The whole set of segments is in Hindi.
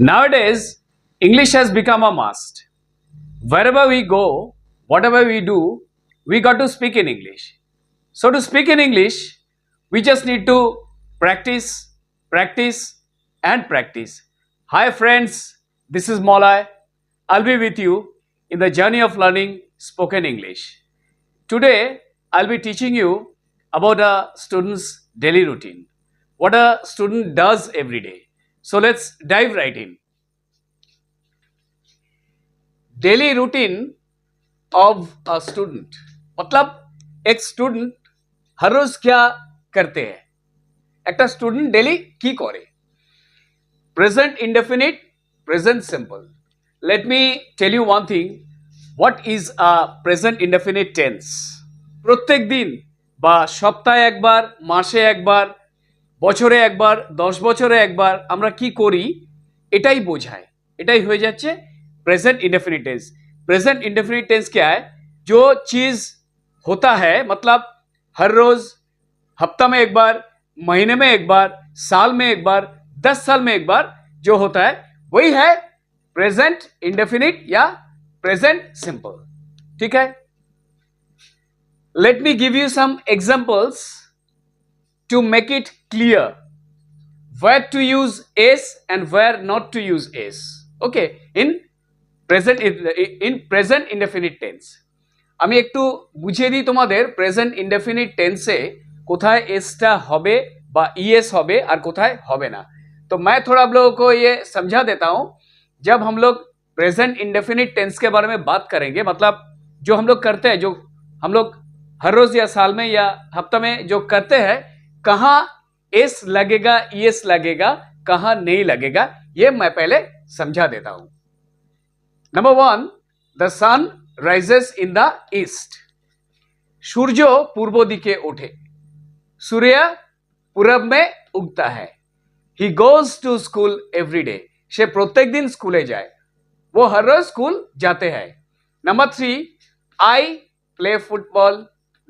Nowadays, English has become a must. Wherever we go, whatever we do, we got to speak in English. So, to speak in English, we just need to practice, practice, and practice. Hi, friends, this is Molay. I'll be with you in the journey of learning spoken English. Today, I'll be teaching you about a student's daily routine, what a student does every day. So let's dive right in. Daily routine of a student, मतलब एक स्टूडेंट हर रोज क्या करते हैं, একটা স্টুডেন্ট ডেলি কি করে? Present indefinite, present simple. Let me tell you one thing. What is a present indefinite tense? প্রত্যেক দিন বা সপ্তাহে একবার, মাসে একবার, বছরে একবার, 10 বছরে একবার আমরা কি করি এটাই বোঝায়, এটাই হয়ে যাচ্ছে present indefinite tense. Present indefinite tense क्या है? जो चीज होता है, मतलब हर रोज, हफ्ता में एक बार, महीने में एक बार, साल में एक बार, 10 साल में एक बार जो होता है वही है प्रेजेंट इंडेफिनिट या प्रेजेंट सिंपल. ठीक है, let me give you some examples to make it clear where to use s and where not to use s. Okay, in present indefinite tense আমি একটু বুঝিয়ে দিই তোমাদের প্রেজেন্ট ইনডেফিনিট টেন্সে কোথায় এসটা হবে বা ईएस হবে আর কোথায় হবে না. तो मैं थोड़ा आप लोगों को ये समझा देता हूँ. जब हम लोग प्रेजेंट इंडेफिनिट टेंस के बारे में बात करेंगे, मतलब जो हम लोग करते हैं, जो हम लोग हर रोज या साल में या हफ्ता में जो करते हैं, कहाँ एस लगेगा, ईएस लगेगा, कहाँ नहीं लगेगा, ये मैं पहले समझा देता हूं. Number 1, the sun rises in the east. सूर्य पूर्व दिखे उठे, सूर्य पूरब में उगता है. He goes to school every day. से प्रत्येक दिन स्कूले जाए, वो हर रोज स्कूल जाते हैं. Number 3, I play football,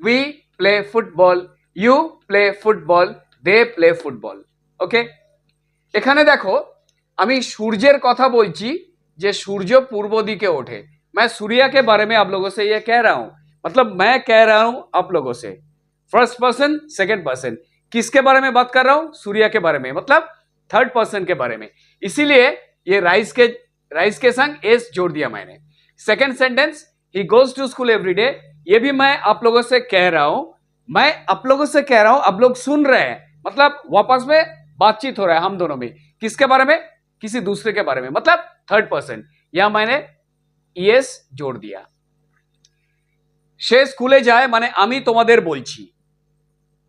we play football, you play football, they play football. Okay, এখানে দেখো আমি সূর্যের কথা বলছি যে সূর্য পূর্ব দিকে ওঠে. मैं सूर्य के बारे में आप लोगों से ये कह रहा हूं, मतलब मैं कह रहा हूं आप लोगों से. फर्स्ट पर्सन, सेकंड पर्सन, किसके बारे में बात कर रहा हूं? सूर्य के बारे में, मतलब थर्ड पर्सन के बारे में. इसीलिए ये राइज के संग एस जोड़ दिया मैंने. Second sentence, he goes to school every day, ये भी मैं आप लोगों से कह रहा हूं. मैं आप लोगों से कह रहा हूं, आप लोग सुन रहे हैं, मतलब वापस में बातचीत हो रहा है हम दोनों में. किसके बारे में? किसी दूसरे के बारे में, मतलब थर्ड पर्सन. यहां मैंने ईएस जोड़ दिया. সে স্কুলে যায় মানে আমি তোমাদের বলছি,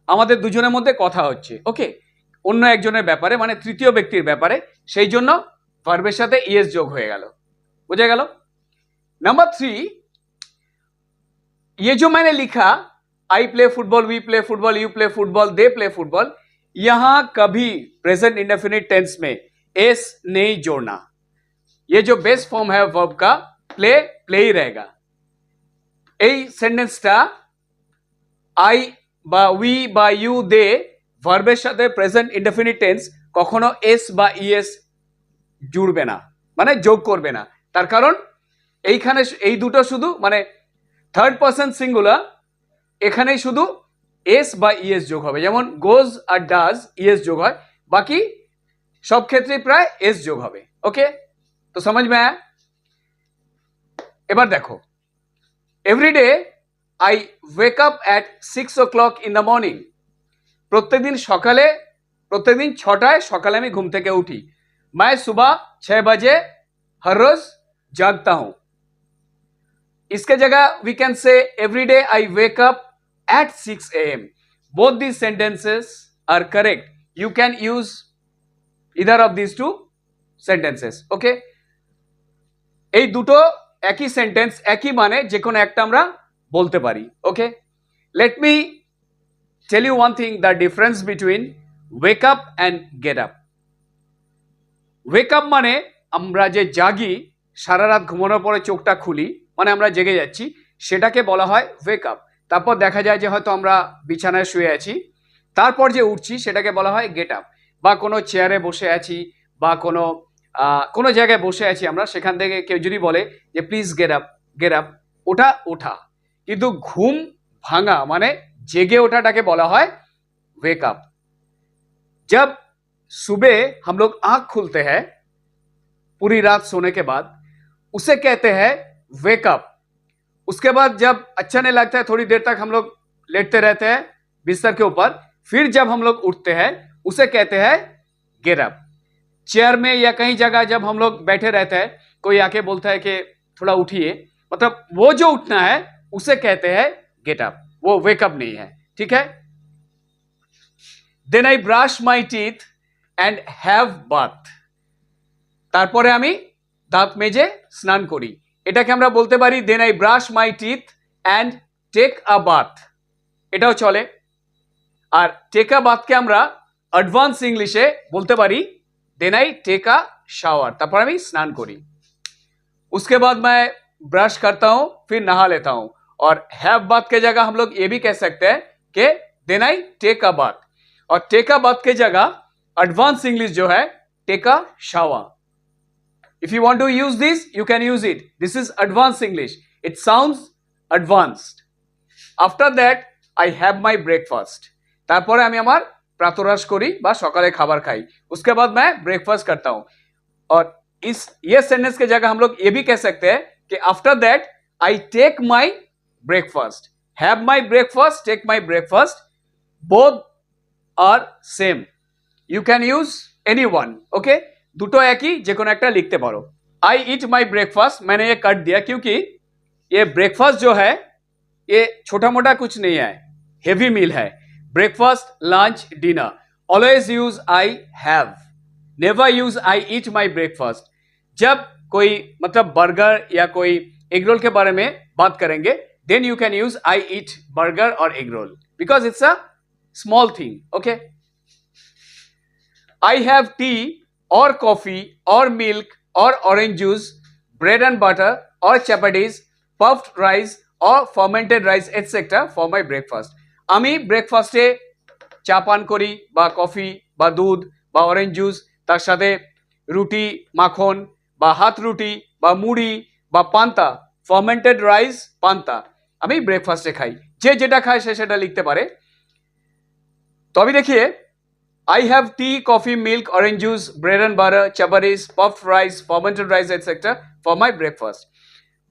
আমাদের দুজনের মধ্যে কথা হচ্ছে. ওকে, অন্য একজনের ব্যাপারে, মানে তৃতীয় ব্যক্তির ব্যাপারে, সেই জন্য ভার্বের সাথে ईएस যোগ হয়ে গেল. বুঝে গেল? नंबर 3, ये जो मैंने लिखा, I play football, we play football, you play football, they play football, यहां कभी प्रेजेंट इंडेफिनिट टेंस में एस नहीं जोड़ना. ये जो बेस फॉर्म है वर्ब का, प्ले प्ले ही रहेगा. এই সেন্টেন্সটা আই বা উই বা ইউ দে ভার্বের সাথে প্রেজেন্ট ইনডেফিনিট টেন্স কখনো এস বা ইএস জুড়বে না, মানে যোগ করবে না. তার কারণ এইখানে এই দুটো শুধু, মানে থার্ড পারসন সিঙ্গুলার, এখানেই শুধু এস বা ইএস যোগ হবে. যেমন গোজ আর ডাজ ইএস যোগ হয়, বাকি সব ক্ষেত্রে প্রায় এস যোগ হবে. ওকে, তো समझ में आया? এবার দেখো, every day I wake up at 6 o'clock in the morning. প্রত্যেকদিন সকালে, প্রত্যেকদিন 6টায় সকালে আমি ঘুম থেকে উঠি. मैं सुबह 6 बजे हर रोज जागता हूं. इसके जगह we can say every day I wake up at 6 a.m. Both these sentences are correct. You can use either of these two sentences. Okay? এই দুটো একই সেন্টেন্স, একই মানে, যে কোনো একটা আমরা বলতে পারি. Okay, let me tell you one thing, the difference between wake up and get up. Wake up মানে আমরা যে জাগি, সারা রাত ঘুমানোর পরে চোখটা খুলি, মানে আমরা জেগে যাচ্ছি, সেটাকে বলা হয় ওয়েক আপ. তারপর দেখা যায় যে হয়তো আমরা বিছানায় শুয়ে আছি, তারপর যে উঠছি সেটাকে বলা হয় গেট আপ. বা কোনো চেয়ারে বসে আছি বা কোনো কোনো জায়গায় বসে আছি আমরা, সেখান থেকে কেউ যদি বলে যে প্লিজ গেট আপ, ওটা ওঠা। কিন্তু ঘুম ভাঙা মানে জেগে ওঠাটাকে বলা হয় वेक अप। जब सुबह हम लोग आंख खुलते हैं पूरी रात सोने के बाद, उसे कहते हैं वेक अप। उसके बाद जब अच्छा नहीं लगता है, थोड़ी देर तक हम लोग लेटते रहते हैं बिस्तर के ऊपर, फिर जब हम लोग उठते हैं उसे कहते हैं गेट अप। चेयर में या कहीं जगह जब हम लोग बैठे रहते हैं, कोई आके बोलता है कि थोड़ा उठिए, मतलब वो जो उठना है उसे कहते हैं गेट अप, वो वेकअप नहीं है। ठीक है। Then I brush my teeth and have bath. তারপরে আমি দাঁত মেজে স্নান করি, এটাকে আমরা বলতে পারি then I brush my teeth and take a bath, এটাও চলে। আর টেক আ বাথকে আমরা অ্যাডভান্স ইংলিশে বলতে পারি then I take a shower, তারপর আমি স্নান করি। उसके बाद मैं ब्रश करता हूं, फिर नहा लेता हूं। और हैव बाथ के जगह हम लोग ये भी कह सकते हैं कि then I take a bath. और टेक अ बाथ के जगह एडवांस इंग्लिश जो है take a shower. If you want to use this you can use it, this is advance English, it sounds advanced. After that I have my breakfast, তারপরে আমি আমার প্রাতরাশ করি বা সকালে খাবার খাই। उसके बाद मैं ब्रेकफास्ट करता हूं। और ये सेंटेंस के जगह हम लोग ये भी कह सकते हैं कि after that I take my breakfast. Have my breakfast, take my breakfast, both are same, you can use any one. Okay, দুটো একই, যে কোনো একটা লিখতে পারো। आई ईट माई ब्रेकफास्ट, मैंने ये कट दिया क्योंकि ये ब्रेकफास्ट जो है ये छोटा मोटा कुछ नहीं है, हेवी मील है। Breakfast, lunch, dinner. Always use I have, never use I eat my breakfast. जब कोई मतलब बर्गर या कोई एग रोल के बारे में बात करेंगे then you can use I eat burger और egg roll because it's a small thing. Okay, I have tea और कॉफी और मिल्क और orange juice, bread and butter और चैपाटीज, पफ्ड राइस और fermented rice etcetera for my breakfast. আমি ব্রেকফাস্টে চা পান করি বা কফি বা দুধ বা অরেঞ্জ জুস, তার সাথে রুটি, মাখন বা হাত রুটি বা মুড়ি বা পান্তা, ফার্মেন্টেড রাইস পান্তা আমি ব্রেকফাস্টে খাই। যে যেটা খায় সে সেটা লিখতে পারে। তো আমি দেখিয়ে आई have T, coffee, milk, orange juice, bread and butter, chapatis, puffed rice, fermented rice etcetera for my breakfast.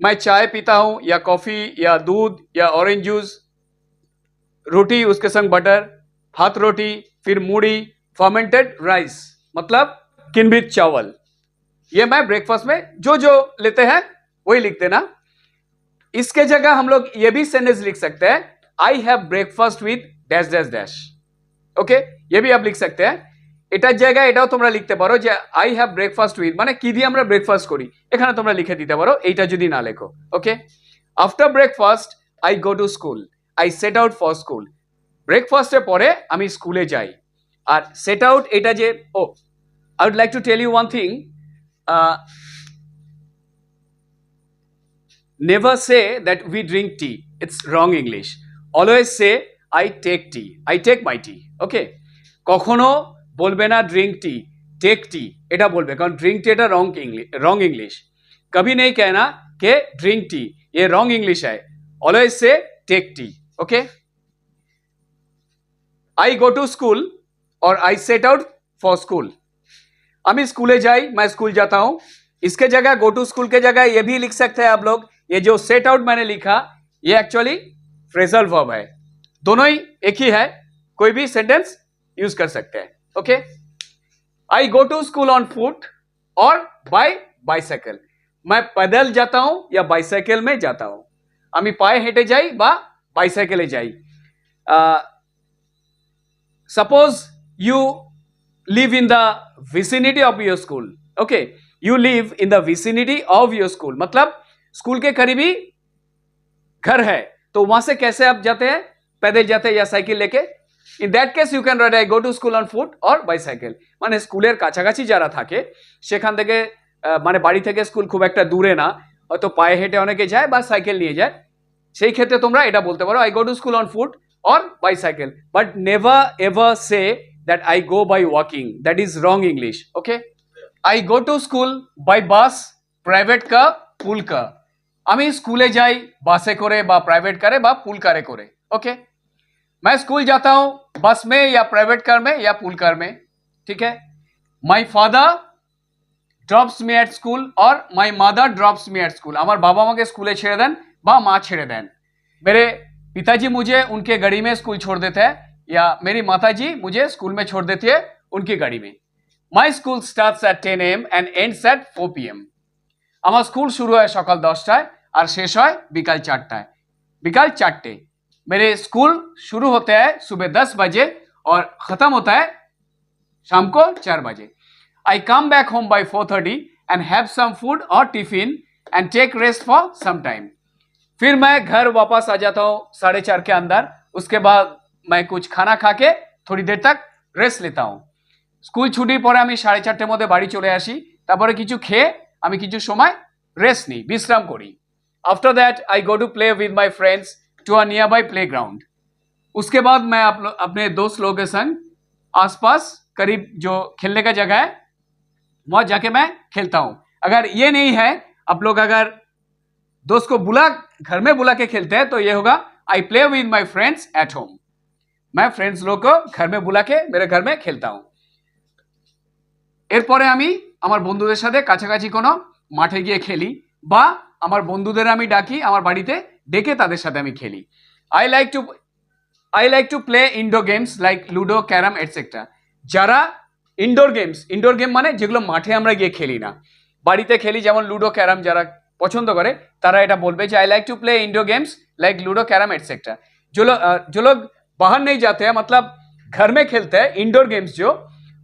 मैं चाय पीता हूँ या कॉफी या दूध या ऑरेंज जूस, रोटी उसके संग बटर, हाथ रोटी, फिर मूढ़ी, फर्मेंटेड राइस मतलब किनबित चावल। ये मैं ब्रेकफास्ट में जो जो लेते हैं वही लिख देना। इसके जगह हम लोग ये भी सेंटेंस लिख सकते हैं I have breakfast with dash dash dash. Okay, ये भी आप लिख सकते हैं। এটার জায়গায় এটাও তোমরা লিখতে পারো যে আই হ্যাভ ব্রেকফাস্ট উইথ, মানে কি দিয়ে আমরা ব্রেকফাস্ট করি, এখানে তোমরা লিখে দিতে পারো এইটা যদি না লেখো। Okay, after breakfast I go to school, I set out for school. ব্রেকফাস্টের পরে আমি স্কুলে যাই। আর সেট আউট এটা যে I would like to tell you one thing, never say that we drink tea, it's wrong English. Always say I take tea, I take my tea. Okay, কখনো বলবে না ড্রিঙ্ক टी, टेक टी এটা বলবে, কারণ ড্রিঙ্ক टी এটা रॉन्ग इंग्लिश। कभी नहीं कहना कि ड्रिंक टी, ये रॉन्ग इंग्लिश है। Always say take tea. Okay, I go to school और I set out for school. আমি স্কুলে যাই, मैं स्कूल जाता हूं। इसके जगह गो टू स्कूल के जगह ये भी लिख सकते हैं आप लोग, ये जो सेट आउट मैंने लिखा ये एक्चुअली फ्रेजल वर्ब है, दोनों ही एक ही है, कोई भी सेंटेंस यूज कर सकते हैं। Okay, I go to school on foot और बाय बाइसाइकिल। मैं पैदल जाता हूं या बाइसाइकिल में जाता हूं। আমি পায়ে হেঁটে যাই বা বাইসাইকেলে যাই। Suppose you live in the vicinity of your school, okay, you live in the vicinity of your school, मतलब स्कूल के करीबी घर है, तो वहां से कैसे आप जाते हैं, पैदल जाते हैं या साइकिल लेके। In that case you can write I go to school on foot or bicycle। মানে স্কুলের কাছাকাছি যারা থাকে সেখান থেকে মানে বাড়ি থেকে স্কুল খুব একটা দূরে না, হয়তো পায়ে হেঁটে অনেকে যায় বা সাইকেল নিয়ে যায়, সেই ক্ষেত্রে তোমরা এটা বলতে পারো I go to school on foot or bicycle, but never ever say that I go by walking, that is wrong English। Okay, I go to school by bus, private car, pool কা। আমি স্কুলে যাই বাসে করে বা प्राइवेट कारे বা पुल कारे করে। ओके, मैं स्कूल जाता हूं बस में या प्राइवेट कार में या पुल कार में। ठीक है। My father drops me at school और my mother drops me at school. আমার বাবা আমাকে স্কুলে ছেড়ে দেন বা মা ছেড়ে দেন। मेरे पिताजी मुझे उनके गाड़ी में स्कूल छोड़ देते हैं या मेरी माताजी मुझे स्कूल में छोड़ देती है उनकी गाड़ी में। My school starts at 10 AM and ends at 4 PM। আমার স্কুল শুরু হয় সকাল 10টায় আর শেষ হয় বিকাল 4টায়। বিকাল 4টে। मेरे स्कूल शुरू होते हैं सुबह 10 बजे और खत्म होता है शाम को 4 बजे। I come back home by 4:30 and have some food or tiffin and take rest for some time। फिर मैं घर वापस आ जाता हूँ 4:30 के अंदर। उसके बाद मैं कुछ खाना खा के थोड़ी देर तक रेस्ट लेता हूँ। স্কুল ছুটির পরে আমি 4:30টার মধ্যে বাড়ি চলে আসি, তারপরে কিছু খেয়ে আমি কিছু সময় রেস্ট নিই, বিশ্রাম করি। After that I go to play with my friends to a nearby playground. उसके बाद मैं अपने दोस्त लोगों के संग आसपास करीब जो खेलने का जगह है वहां जाके मैं खेलता हूं। अगर ये नहीं है, आप लोग अगर दोस्त को घर में बुला के खेलते हैं तो ये होगा I play with my friends at home. मैं फ्रेंड्स लोग को घर में बुला के मेरे घर में खेलता हूं। এরপরে আমি আমার বন্ধুদের সাথে কাছাকাছি কোনো মাঠে গিয়ে খেলি বা আমার বন্ধুদের আমি ডাকি আমার বাড়িতে, ডেকে তাদের সাথে আমি খেলি। I like to play indoor games like ludo, carrom etcetera. যারা ইনডোর গেম মানে যেগুলো মাঠে আমরা গিয়ে খেলি না, বাড়িতে খেলি, যেমন লুডো, ক্যারাম, যারা পছন্দ করে তারা এটা বলবে যে I like to play indoor games like ludo, carrom etcetera. जो लोग बाहर नहीं जाते हैं, मतलब घर में खेलते हैं इंडोर गेम्स, जो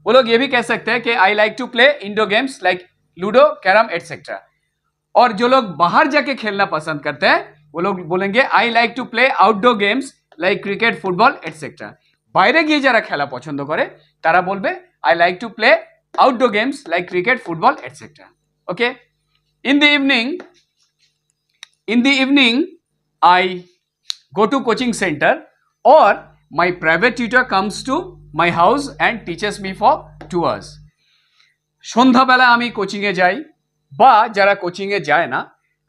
वो लोग ये भी कह सकते हैं कि I like to play indoor games like ludo, carrom etcetera. और जो लोग बाहर जाके खेलना पसंद करते हैं वो लोग बोलेंगे I like to play outdoor games like cricket, football etcetera. বাইরে গিয়ে যারা খেলা পছন্দ করে তারা বলবে I like to play outdoor games like cricket, football etcetera. Okay. In the evening I go to coaching center or my private tutor comes to my house and teaches me for 2 hours। সন্ধ্যাবেলা আমি কোচিংয়ে যাই, বা যারা কোচিংয়ে যায় না,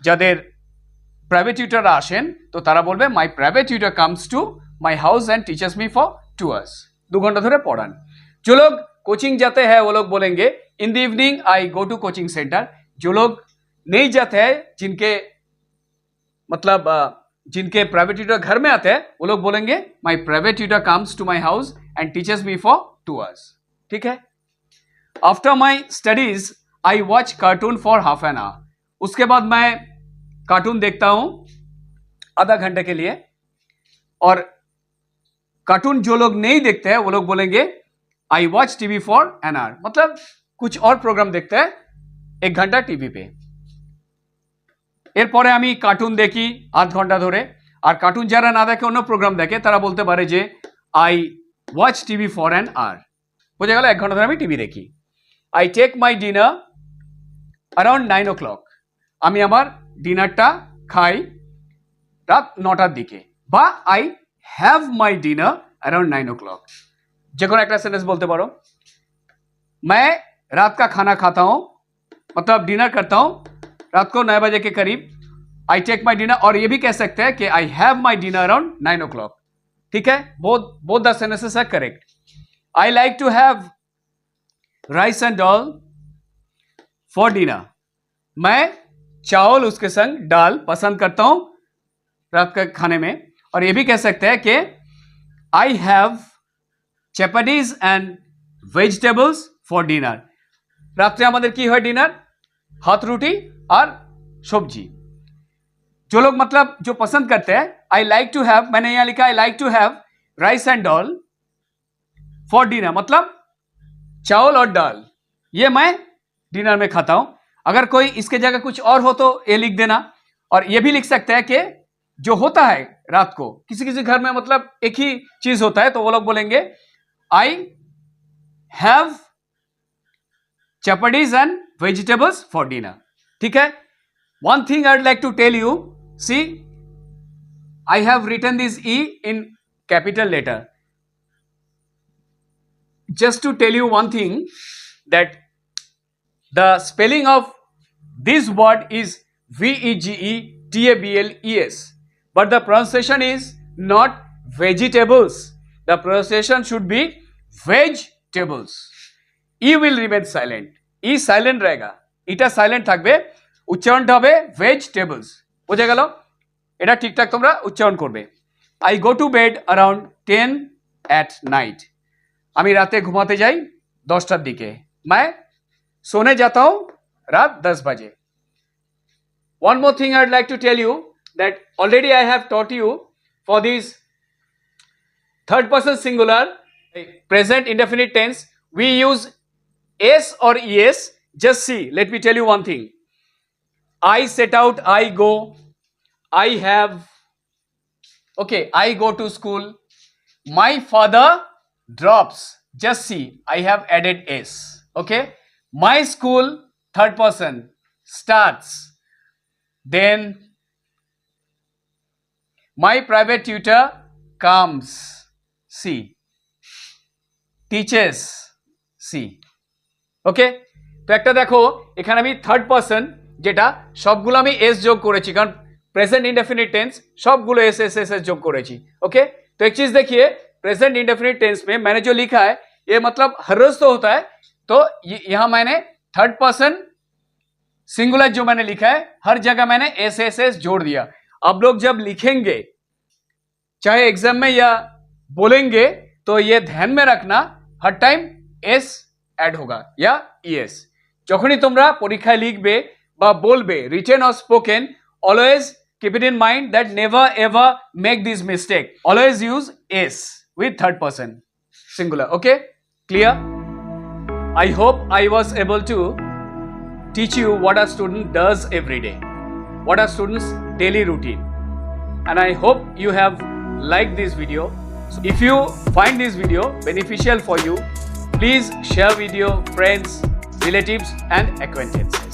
যাদের প্রাইভেট টিউটররা আসেন, তো তারা বলবে মাই private tutor comes to my house and teaches me for 2 hours। 2 घंटा धरे पढ़ान। जो लोग कोचिंग जाते हैं वो लोग बोलेंगे in the evening I go to coaching centre. जो लोग नहीं जाते हैं, जिनके प्राइवेट ट्यूटर घर में आते हैं, वो लोग बोलेंगे my private tutor comes to my house and teaches me for 2 hours। ठीक है। After my studies I watch cartoon for half an hour. उसके बाद मैं कार्टून देखता हूं आधा घंटे के लिए। और कार्टून जो लोग नहीं देखते हैं वो लोग बोलेंगे I watch TV for an hour, मतलब कुछ और प्रोग्राम देखते हैं 1 घंटा टीवी पे। এরপরে আমি কার্টুন দেখি আধ ঘন্টা ধরে। আর কার্টুন যারা না দেখে অন্য প্রোগ্রাম দেখে তারা বলতে পারে যে I watch TV for an hour. বোঝা গেল? 1 ঘন্টা ধরে আমি টিভি দেখি। I take my dinner around 9 o'clock। আমি আমার ডিনারটা খাই রাত 9টার দিকে, বা I have my dinner around 9 o'clock। যে কোনো একটা সেন্টেন্স বলতে পারো। मैं रात का खाना खाता हूं, मतलब डिनर करता हूं रात को 9 बजे के करीब। आई टेक माई डिनर, और ये भी कह सकते हैं कि I have my dinner around 9 o'clock। ठीक है। Both the sentences are correct. I like to have rice and dal for dinner. मैं चावल उसके संग दाल पसंद करता हूं रात के खाने में। और ये भी कह सकते हैं कि I have chapatis and vegetables for dinner. रात्रे हमारे की है डिनर, हाथ रोटी और सब्जी। जो लोग मतलब जो पसंद करते हैं आई लाइक टू हैव, मैंने यहां लिखा I like to have rice and dal for dinner, मतलब चावल और दाल ये मैं डिनर में खाता हूं। अगर कोई इसके जगह कुछ और हो तो ये लिख देना। और ये भी लिख सकते हैं कि जो होता है रात को किसी किसी घर में मतलब एक ही चीज होता है, तो वो लोग बोलेंगे I have chapatis and vegetables for dinner. ठीक है। One thing I would like to tell you, see I have written this E in capital letter just to tell you one thing, that The spelling of this word is VEGETABLES, but the pronunciation is not vegetables. The pronunciation should be vegetables. E will remain silent. E silent रहेगा. এটা silent থাকবে. উচ্চারণটা হবে vegetables. বুঝে গেল? এটা ঠিকঠাক তোমরা উচ্চারণ করবে. I go to bed around 10 at night. আমি রাতে ঘুমাতে যাই 10টার দিকে. मैं सोने जाता हूँ रात 10 बजे. One more thing I'd like to tell you that already I have taught you for this third person singular present indefinite tense we use s or es. Just see, let me tell you one thing. I set out, I go, I have, okay, I go to school. My father drops. Just see, I have added s. Okay, my school, third person, starts. Then my private tutor comes. See, teaches. See, okay. তো একটা দেখো এখানে আমি থার্ড পারসন যেটা সবগুলো আমি এস যোগ করেছি কারণ प्रेजेंट इंडेफिनिट टेंस सबगुलो एस एस एस एस जोग करेছি. ओके, तो एक चीज देखिए, प्रेजेंट इंडेफिनिट टेंस में मैंने जो लिखा है ये मतलब हर रोज तो होता है, तो यहाँ मैंने थर्ड पर्सन सिंगुलर जो मैंने लिखा है हर जगह मैंने एस एस एस जोड़ दिया. अब लोग जब लिखेंगे चाहे एग्जाम में या बोलेंगे तो ये ध्यान में रखना हर टाइम एस ऐड होगा या ईएस. যখনই তোমরা পরীক্ষায় লিখবে বা বলবে written or spoken, always keep it in mind that never ever make this mistake. Always use s with third person singular. Okay, clear? I hope I was able to teach you what a student does every day, what a student's daily routine, and I hope you have liked this video. So if you find this video beneficial for you, please share with your friends, relatives and acquaintances.